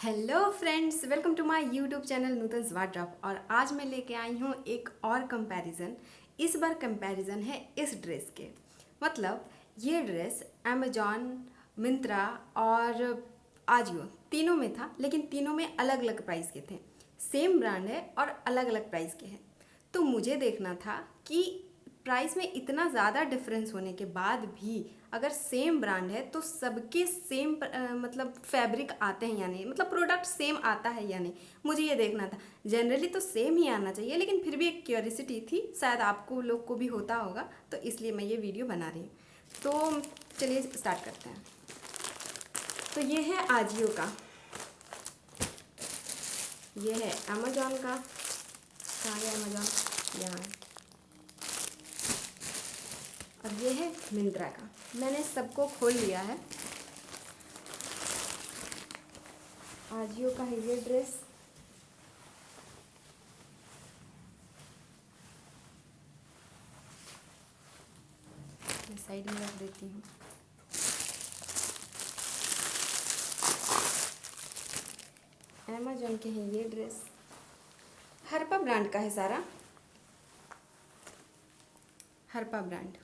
Hello friends, welcome to my YouTube channel Nutan wardrobe. और आज मैं लेके आई हूँ एक और कंपैरिजन। इस बार कंपैरिजन है इस ड्रेस के। मतलब ये ड्रेस अमेजॉन, मिंत्रा और आजियो तीनों में था, लेकिन तीनों में अलग अलग प्राइस के थे। सेम ब्रांड है और अलग अलग प्राइस के हैं। तो मुझे देखना था कि प्राइस में इतना ज़्यादा डिफरेंस होने के बाद भी अगर सेम ब्रांड है तो सबके सेम मतलब फैब्रिक आते हैं या नहीं, मतलब प्रोडक्ट सेम आता है या नहीं, मुझे ये देखना था। जनरली तो सेम ही आना चाहिए, लेकिन फिर भी एक क्यूरियोसिटी थी, शायद आपको लोग को भी होता होगा, तो इसलिए मैं ये वीडियो बना रही हूँ। तो चलिए स्टार्ट करते हैं। तो ये है आजियो का, ये है अमेजॉन का। कहाँ गया अमेजॉन? यहाँ है। और ये है मिंत्रा का। मैंने सबको खोल लिया है। आजियो का है ये ड्रेस। मैं साइड में रख देती हूँ। अमेजॉन के हैं ये ड्रेस। हरपा ब्रांड का है सारा, हरपा ब्रांड।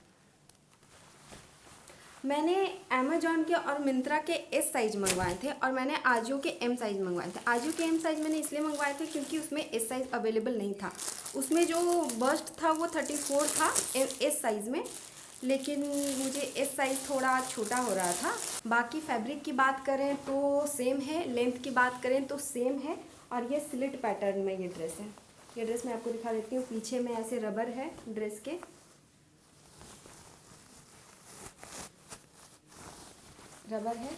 मैंने अमेजॉन के और मिंत्रा के एस साइज मंगवाए थे और मैंने आजियो के एम साइज मंगवाए थे। आजियो के एम साइज मैंने इसलिए मंगवाए थे क्योंकि उसमें एस साइज अवेलेबल नहीं था। उसमें जो बस्ट था वो 34 था एस साइज में, लेकिन मुझे एस साइज थोड़ा छोटा हो रहा था। बाकी फैब्रिक की बात करें तो सेम है, लेंथ की बात करें तो सेम है। और ये स्लिट पैटर्न में ये ड्रेस है। ये ड्रेस मैं आपको दिखा देती हूँ। पीछे में ऐसे रबर है ड्रेस के, रबर है।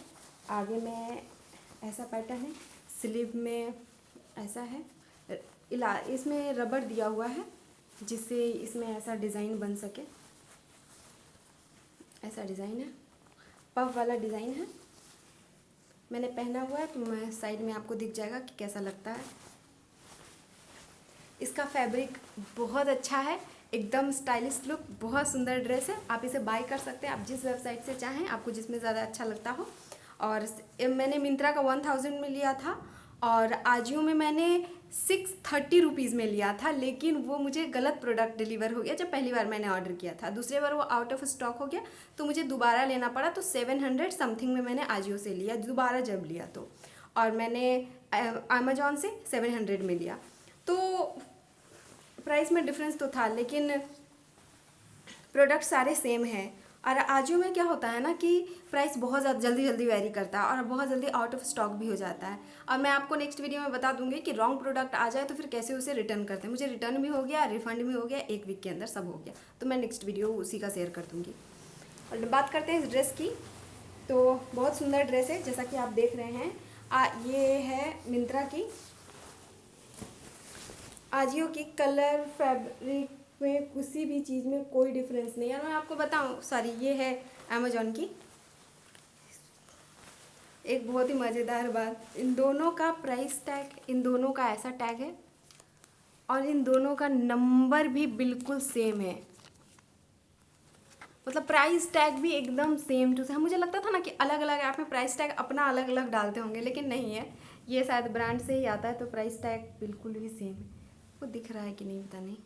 आगे में ऐसा पैटर्न है, स्लीव में ऐसा है। इसमें रबर दिया हुआ है जिससे इसमें ऐसा डिज़ाइन बन सके। ऐसा डिज़ाइन है, पफ वाला डिज़ाइन है। मैंने पहना हुआ है तो मैं साइड में आपको दिख जाएगा कि कैसा लगता है। इसका फैब्रिक बहुत अच्छा है, एकदम स्टाइलिश लुक, बहुत सुंदर ड्रेस है। आप इसे बाय कर सकते हैं आप जिस वेबसाइट से चाहें, आपको जिसमें ज़्यादा अच्छा लगता हो। और मैंने मिंत्रा का 1000 में लिया था और आजियो में मैंने 630 रुपीज़ में लिया था, लेकिन वो मुझे गलत प्रोडक्ट डिलीवर हो गया जब पहली बार मैंने ऑर्डर किया था। दूसरे बार वो आउट ऑफ स्टॉक हो गया तो मुझे दोबारा लेना पड़ा। तो 700 समथिंग में मैंने आजियो से लिया दोबारा जब लिया तो। और मैंने अमेजॉन से 700 में लिया। तो प्राइस में डिफरेंस तो था, लेकिन प्रोडक्ट सारे सेम हैं। और आजियो में क्या होता है ना कि प्राइस बहुत ज़्यादा जल्दी जल्दी वेरी करता है और बहुत जल्दी आउट ऑफ स्टॉक भी हो जाता है। और मैं आपको नेक्स्ट वीडियो में बता दूंगी कि रॉन्ग प्रोडक्ट आ जाए तो फिर कैसे उसे रिटर्न करते हैं। मुझे रिटर्न भी हो गया, रिफंड भी हो गया, एक वीक के अंदर सब हो गया। तो मैं नेक्स्ट वीडियो उसी का शेयर कर दूँगी। और बात करते हैं इस ड्रेस की, तो बहुत सुंदर ड्रेस है जैसा कि आप देख रहे हैं। ये है मिंत्रा की। आजियो की कलर फैब्रिक में किसी भी चीज़ में कोई डिफरेंस नहीं है। मैं आपको बताऊं, सॉरी, ये है अमेजॉन की। एक बहुत ही मज़ेदार बात, इन दोनों का प्राइस टैग, इन दोनों का ऐसा टैग है और इन दोनों का नंबर भी बिल्कुल सेम है। मतलब प्राइस टैग भी एकदम सेम टू सेम। मुझे लगता था ना कि अलग अलग ऐप में प्राइस टैग अपना अलग अलग डालते होंगे, लेकिन नहीं है। ये शायद ब्रांड से ही आता है तो प्राइस टैग बिल्कुल भी सेम है। वो दिख रहा है कि नहीं पता नहीं।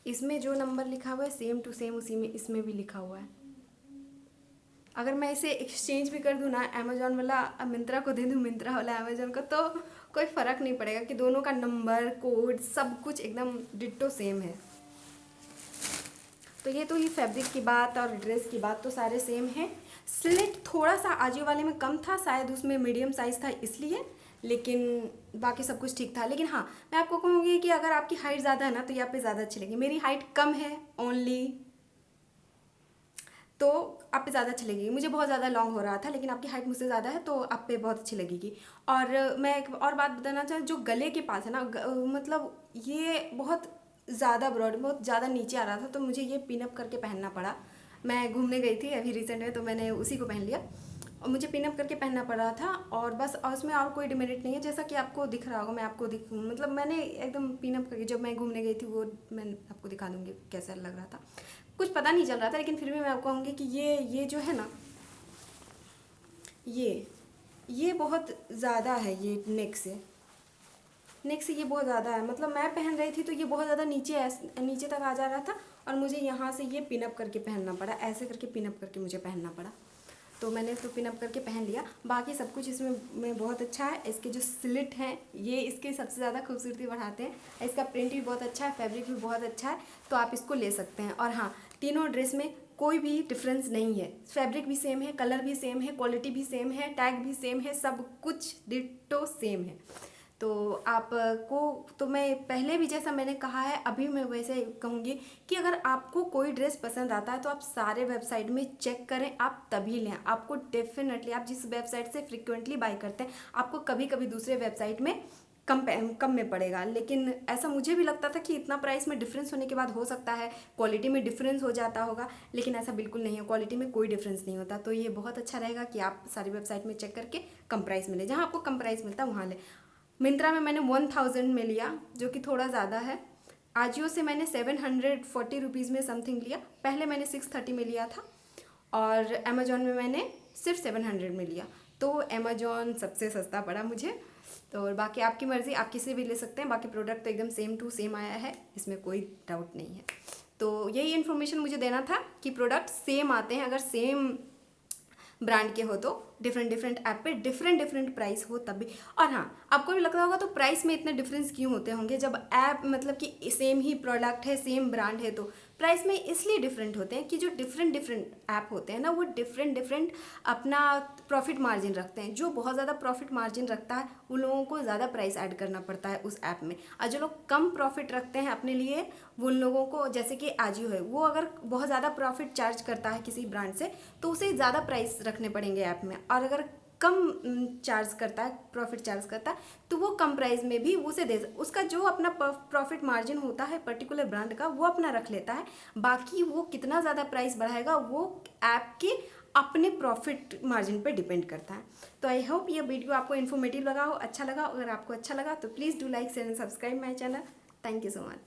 इसमें जो नंबर लिखा हुआ है सेम टू सेम उसी में इसमें भी लिखा हुआ है। अगर मैं इसे एक्सचेंज भी कर दूँ ना, अमेजोन वाला मिंत्रा को दे दूँ, मिंत्रा वाला अमेजोन को, तो कोई फ़र्क नहीं पड़ेगा कि दोनों का नंबर, कोड, सब कुछ एकदम डिट्टो सेम है। तो ये तो ही फैब्रिक की बात और ड्रेस की बात तो सारे सेम हैं। स्लिट थोड़ा सा आजियो वाले में कम था, शायद उसमें मीडियम साइज़ था इसलिए, लेकिन बाकी सब कुछ ठीक था। लेकिन हाँ, मैं आपको कहूँगी कि अगर आपकी हाइट ज़्यादा है ना तो ये आप पे ज़्यादा अच्छी लगेगी। मेरी हाइट कम है ओनली, तो आप पे ज़्यादा अच्छी लगेगी। मुझे बहुत ज़्यादा लॉन्ग हो रहा था, लेकिन आपकी हाइट मुझसे ज़्यादा है तो आप पे बहुत अच्छी लगेगी। और मैं एक और बात बताना चाहूँ, जो गले के पास है ना, मतलब ये बहुत ज़्यादा ब्रॉड, बहुत ज़्यादा नीचे आ रहा था तो मुझे ये पिनअप करके पहनना पड़ा। मैं घूमने गई थी अभी रिसेंट में तो मैंने उसी को पहन लिया और मुझे पिनअप करके पहनना पड़ रहा था। और बस, और उसमें और कोई डिमेरिट नहीं है, जैसा कि आपको दिख रहा होगा। मैं आपको मतलब मैंने एकदम पिनअप करके जब मैं घूमने गई थी वो मैं आपको दिखा दूँगी कैसा लग रहा था। कुछ पता नहीं चल रहा था, लेकिन फिर भी मैं आपको कहूँगी कि ये जो है ना, ये बहुत ज़्यादा है, ये नेक से ये बहुत ज़्यादा है, मतलब मैं पहन रही थी तो ये बहुत ज़्यादा नीचे तक आ जा रहा था और मुझे यहाँ से ये पिन अप करके पहनना पड़ा, ऐसे करके पिन अप करके मुझे पहनना पड़ा। तो मैंने इसको पिन अप करके पहन लिया। बाकी सब कुछ इसमें में बहुत अच्छा है। इसके जो स्लिट हैं ये इसके सबसे ज़्यादा खूबसूरती बढ़ाते हैं। इसका प्रिंट भी बहुत अच्छा है, फैब्रिक भी बहुत अच्छा है, तो आप इसको ले सकते हैं। और हाँ, तीनों ड्रेस में कोई भी डिफरेंस नहीं है, फैब्रिक भी सेम है, कलर भी सेम है, क्वालिटी भी सेम है, टैग भी सेम है, सब कुछ डिट्टो सेम है। तो आपको, तो मैं पहले भी जैसा मैंने कहा है, अभी मैं वैसे कहूँगी कि अगर आपको कोई ड्रेस पसंद आता है तो आप सारे वेबसाइट में चेक करें, आप तभी लें। आपको डेफिनेटली, आप जिस वेबसाइट से फ्रिक्वेंटली बाई करते हैं, आपको कभी कभी दूसरे वेबसाइट में कम में पड़ेगा। लेकिन ऐसा मुझे भी लगता था कि इतना प्राइस में डिफरेंस होने के बाद हो सकता है क्वालिटी में डिफरेंस हो जाता होगा, लेकिन ऐसा बिल्कुल नहीं है, क्वालिटी में कोई डिफरेंस नहीं होता। तो ये बहुत अच्छा रहेगा कि आप सारी वेबसाइट में चेक करके कम प्राइस में लें, जहाँ आपको कम प्राइस मिलता है वहाँ लें। मिंत्रा में मैंने 1000 में लिया, जो कि थोड़ा ज़्यादा है। आजियो से मैंने 740 रुपीज़ में समथिंग लिया, पहले मैंने 630 में लिया था। और अमेजोन में मैंने सिर्फ 700 में लिया, तो अमेजोन सबसे सस्ता पड़ा मुझे। तो बाकी आपकी मर्ज़ी, आप किसी भी ले सकते हैं। बाकी प्रोडक्ट तो एकदम सेम टू सेम आया है, इसमें कोई डाउट नहीं है। तो यही इन्फॉर्मेशन मुझे देना था कि प्रोडक्ट सेम आते हैं, अगर सेम ब्रांड के हो तो डिफरेंट ऐप पे डिफरेंट प्राइस हो तब भी। और हाँ, आपको भी लगता होगा तो प्राइस में इतने डिफरेंस क्यों होते होंगे, जब ऐप मतलब कि सेम ही प्रोडक्ट है, सेम ब्रांड है, तो प्राइस में इसलिए डिफरेंट होते हैं कि जो डिफरेंट ऐप होते हैं ना, वो डिफरेंट अपना प्रॉफिट मार्जिन रखते हैं। जो बहुत ज़्यादा प्रॉफिट मार्जिन रखता है उन लोगों को ज़्यादा प्राइस ऐड करना पड़ता है उस ऐप में, और जो लोग कम प्रॉफिट रखते हैं अपने लिए, वो उन लोगों को, जैसे कि आजियो है, वो अगर बहुत ज़्यादा प्रॉफिट चार्ज करता है किसी ब्रांड से तो उसे ज़्यादा प्राइस रखने पड़ेंगे ऐप में। और अगर कम चार्ज करता है, प्रॉफिट चार्ज करता है, तो वो कम प्राइस में भी उसे दे, उसका जो अपना प्रॉफिट मार्जिन होता है पर्टिकुलर ब्रांड का, वो अपना रख लेता है। बाकी वो कितना ज़्यादा प्राइस बढ़ाएगा वो ऐप के अपने प्रॉफिट मार्जिन पर डिपेंड करता है। तो आई होप ये वीडियो आपको इन्फॉर्मेटिव लगा हो, अच्छा लगा। अगर आपको अच्छा लगा तो please do like share and subscribe my channel. Thank you so much.